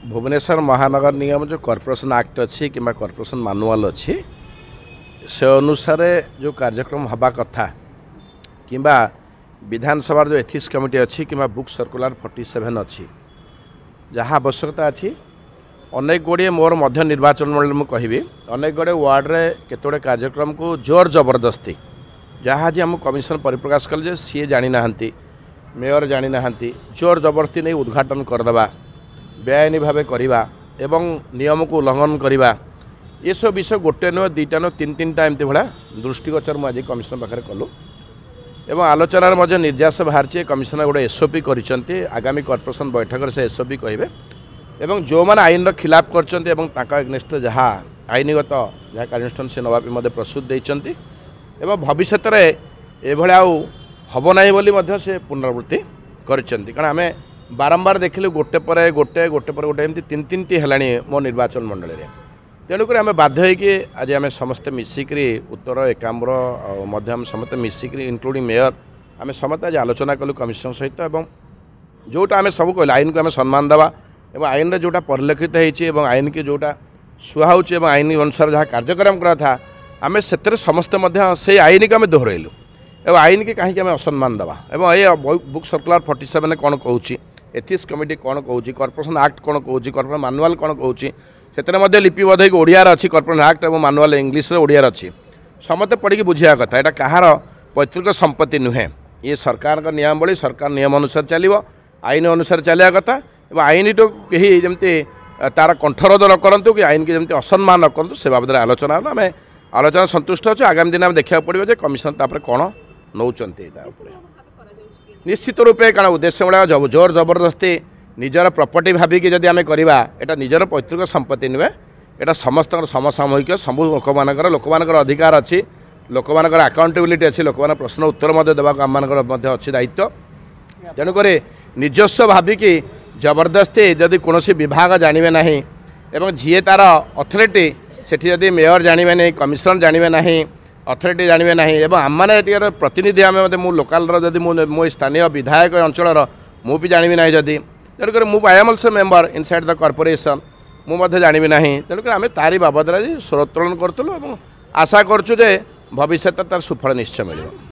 भुवनेश्वर महानगर निगम जो corporation act अच्छी कि कॉर्पोरेशन मैनुअल अच्छी से अनुसार जो कार्यक्रम हवा कथा कि विधानसभा जो एथिक्स कमिटी अच्छी कि बुक सर्कुलर 47 अच्छी जहाँ आवश्यकता अच्छी अनेक गुड़े मोर मध्य निर्वाचन मंडल में कहि अनेक गुड़े वार्ड्रे केतोड़े कार्यक्रम को जोर जबरदस्ती जहाँ आज आम कमिशन परिप्रकाश कले सी जानी ना मेयर जानी ना जोर जबरदस्ती नहीं उद्घाटन करदे बेआईनी भाव करवा एवं नियम को उल्लंघन करवा ये सब विषय गोटे नुह दुईटा नुह तीन तीन टा एमती भाया दृष्टिगोचर मुझे कमिशन पाखे कलु एवं आलोचनार मध्य निर्यास बाहरी कमिशनर गोटे एसओपी कर आगामी कॉर्पोरेशन बैठक से एसओपी कहे एवं जो मैंने आईन खिलाफ कर एग्नेस्ट जहाँ आईनगत जहाँ कार्यानुष्ठान से नवापी मध्य प्रस्तुत देते भविष्य में हम ना से पुनरावृत्ति कारण आम बारंबार देखिलु गोटे पर गोटे गोटे पर गोटे एमती तीन तीन टी है मो निर्वाचन मंडल में तेणुक आम बाध्य होगी आज आम समस्ते मिसिकी उत्तर एकाम्र आम समस्ते मिसिकी इंक्लूडिंग मेयर आम समस्त आज आलोचना कलु कमिशन सहित जोटा आम सब कहल आईन को आम सम्मान देवा एवं आईन जोटा परिलक्षित होती आईन की जोटा सुहाऊँ आईन अनुसार जहाँ कार्यक्रम करा था आम से समस्ते से आईन को आम दोहरइलु एवं आईन की कहीं असम्मान देवा एवं ये बुक सर्कुलर 47 कौन कहूँ एथिक्स कमिटी कौन कहूँ कॉर्पोरेशन एक्ट कौन कहूँ कॉर्पोरेशन मैनुअल कौन कहूँ से लिपिबद्ध होकर ओडियार अच्छी कॉर्पोरेशन एक्ट और मैनुअल इंग्लीश ओडियार अच्छी समस्ते पढ़ी बुझा कथा यहाँ कहार पैतृक संपत्ति नुहे ये सरकार का नियमावली सरकार नियम अनुसार चलो आईन अनुसार चलिया कथा आईन तो कहीं जमती तार कंठरोध न करूँ कि आईन की जमी असम्मान न करूँ से बाबद आलोचना आम आलोचना सन्तुष्ट अच्छे आगामी दिन में देखा पड़ो जे कमिशन तापर कौन नौचंती निश्चित रूपे कारण उद्देश्य भाया जोर जबरदस्ती निजर प्रॉपर्टी भाविकी जदि आम करवा यहाँ निजर पैतृक संपत्ति नुहे यहाँ समस्त समसामूहिक सब लोक अधिकार अच्छी लोक अकाउंटेबिलिटी अच्छी लोक प्रश्न उत्तर देवा आम अच्छी दायित्व तेणुक निजस्व भाविकी जबरदस्ती जदि कौन विभाग जानवे ना एवं जी तार अथॉरिटी सेठी जदि मेयर जानवे नहीं कमिशनर जानवे ना अथॉरिटी जानवे ना एवं आम मैंने प्रतिनिधि आम मो लोकाल जदि मो स्थानीय विधायक अंचल मुझे जानवी ना जदि तेणुक I am also member inside the corporation मुझे जानवी ना तेणुक आम तारी बाबद स्वरोत्तोलन करूँ आशा करुँ भविष्य तार सुफल निश्चय मिले।